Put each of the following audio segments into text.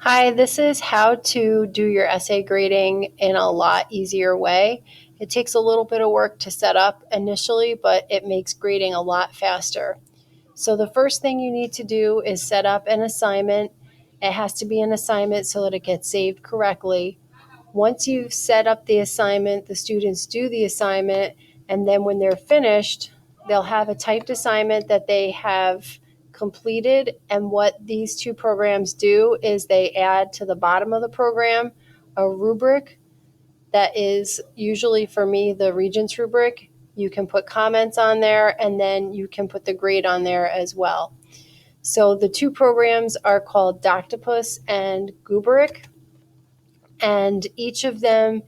Hi, this is how to do your essay grading in a lot easier way. It takes a little bit of work to set up initially, but it makes grading a lot faster. So, the first thing you need to do is set up an assignment. It has to be an assignment so that it gets saved correctly. Once you've set up the assignment, the students do the assignment, and then when they're finished, they'll have a typed assignment that they have completed. And what these two programs do is they add to the bottom of the program a rubric that is usually, for me, the Regents rubric. You can put comments on there, and then you can put the grade on there as well. So the two programs are called Doctopus and Gubrick, and each of them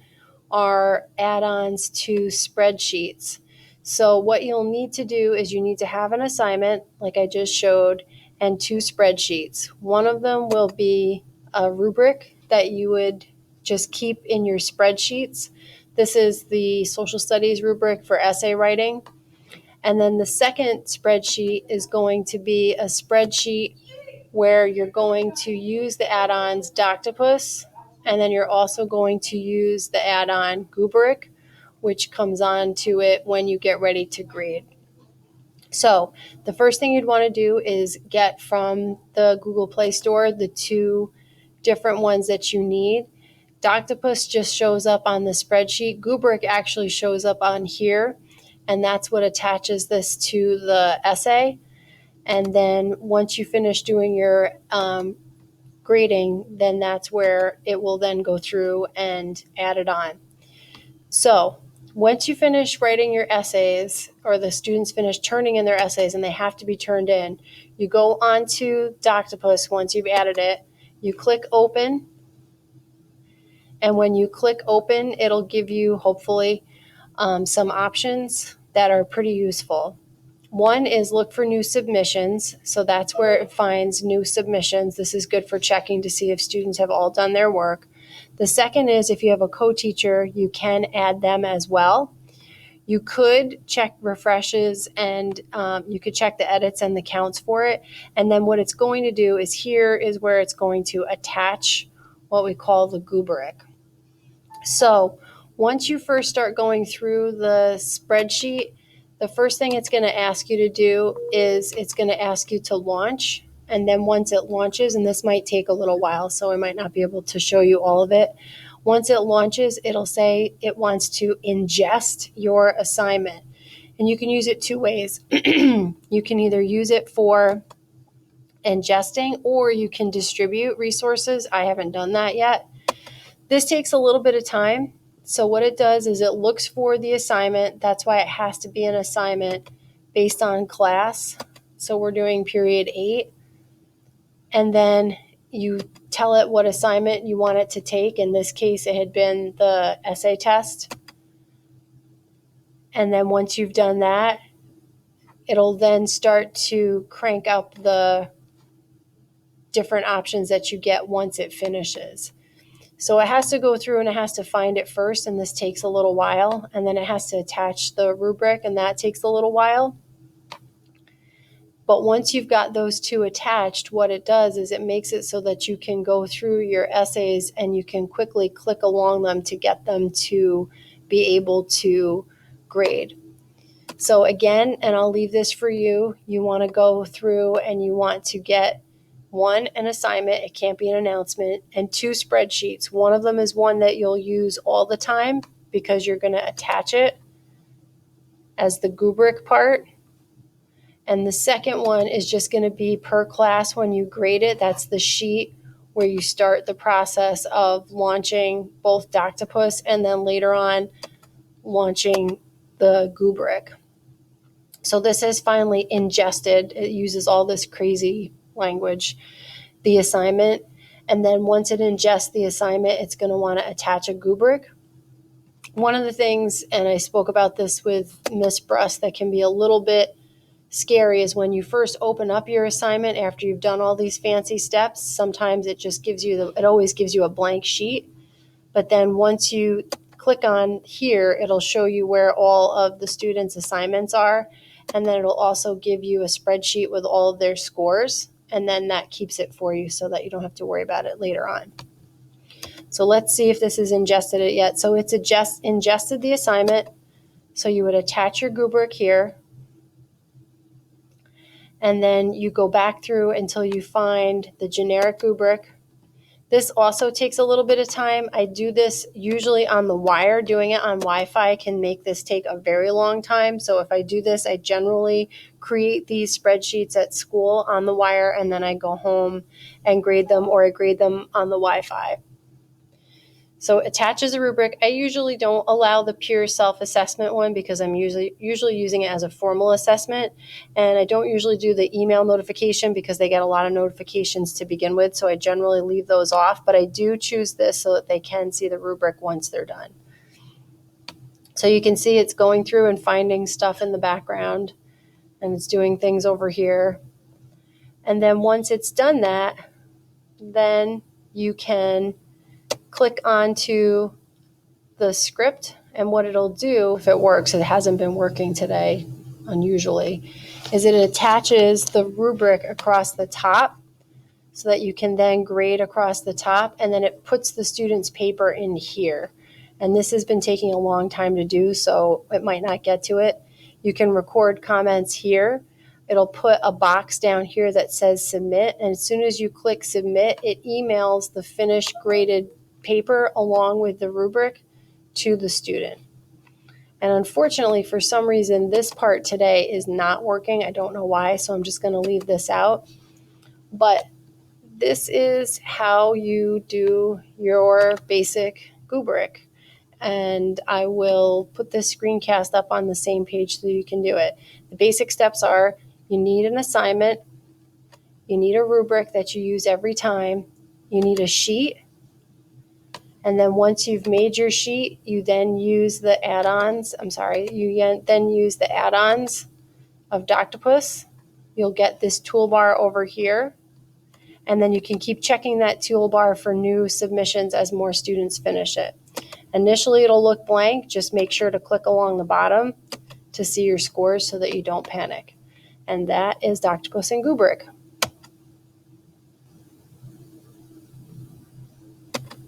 are add-ons to spreadsheets. So what you'll need to do is you need to have an assignment, like I just showed, and two spreadsheets. One of them will be a rubric that you would just keep in your spreadsheets. This is the social studies rubric for essay writing. And then the second spreadsheet is going to be a spreadsheet where you're going to use the add-ons Doctopus, and then you're also going to use the add-on Gubrick, which comes on to it when you get ready to grade. So the first thing you'd want to do is get from the Google Play Store the two different ones that you need. Doctopus just shows up on the spreadsheet. Gubrick actually shows up on here, and that's what attaches this to the essay. And then once you finish doing your grading, then that's where it will then go through and add it on. So once you finish writing your essays, or the students finish turning in their essays and they have to be turned in, you go on to Doctopus once you've added it, you click open, and when you click open, it'll give you, hopefully, some options that are pretty useful. One is look for new submissions. So that's where it finds new submissions. This is good for checking to see if students have all done their work. The second is if you have a co-teacher, you can add them as well. You could check refreshes, and you could check the edits and the counts for it. And then what it's going to do is here is where it's going to attach what we call the Gubrick. So once you first start going through the spreadsheet, the first thing it's going to ask you to do is it's going to ask you to launch. And then once it launches, and this might take a little while, so I might not be able to show you all of it. Once it launches, it'll say it wants to ingest your assignment. And you can use it two ways. You can either use it for ingesting, or you can distribute resources. I haven't done that yet. This takes a little bit of time. So what it does is it looks for the assignment. That's why it has to be an assignment based on class. So we're doing period 8. And then you tell it what assignment you want it to take. In this case, it had been the essay test. And then once you've done that, it'll then start to crank up the different options that you get once it finishes. So it has to go through and it has to find it first, and this takes a little while. And then it has to attach the rubric, and that takes a little while. But once you've got those two attached, what it does is it makes it so that you can go through your essays and you can quickly click along them to get them to be able to grade. So again, and I'll leave this for you, you want to go through and you want to get one, an assignment, it can't be an announcement, and two spreadsheets. One of them is one that you'll use all the time because you're going to attach it as the Gubrick part. And the second one is just going to be per class when you grade it. That's the sheet where you start the process of launching both Doctopus and then later on launching the Gubrick. So this is finally ingested. It uses all this crazy language, the assignment. And then once it ingests the assignment, it's going to want to attach a Gubrick. One of the things, and I spoke about this with Miss Bruss, that can be a little bit scary is when you first open up your assignment after you've done all these fancy steps, sometimes it just gives you it always gives you a blank sheet. But then once you click on here, it'll show you where all of the students' assignments are. And then it'll also give you a spreadsheet with all of their scores. and then that keeps it for you so that you don't have to worry about it later on. So let's see if this has ingested it yet. So it's ingested the assignment. So you would attach your rubric here, and then you go back through until you find the generic rubric. This also takes a little bit of time. I do this usually on the wire. Doing it on Wi-Fi can make this take a very long time. So if I do this, I generally create these spreadsheets at school on the wire, and then I go home and grade them, or I grade them on the Wi-Fi. So attaches a rubric. I usually don't allow the peer self-assessment one because I'm usually using it as a formal assessment. And I don't usually do the email notification because they get a lot of notifications to begin with. So I generally leave those off, but I do choose this so that they can see the rubric once they're done. So you can see it's going through and finding stuff in the background, and it's doing things over here. And then once it's done that, then you can click onto the script, and what it'll do, if it works, it hasn't been working today, unusually, is it attaches the rubric across the top so that you can then grade across the top, and then it puts the student's paper in here. And this has been taking a long time to do, so it might not get to it. You can record comments here. It'll put a box down here that says submit, and as soon as you click submit, it emails the finished graded paper along with the rubric to the student. And unfortunately, for some reason, this part today is not working. I don't know why, so I'm just going to leave this out. But this is how you do your basic rubric. And I will put this screencast up on the same page so you can do it. The basic steps are: you need an assignment, you need a rubric that you use every time, you need a sheet, and then once you've made your sheet, you then use the add-ons. You then use the add-ons of Doctopus. You'll get this toolbar over here, and then you can keep checking that toolbar for new submissions as more students finish it. Initially, it'll look blank. Just make sure to click along the bottom to see your scores so that you don't panic. And that is Doctopus and Rubric.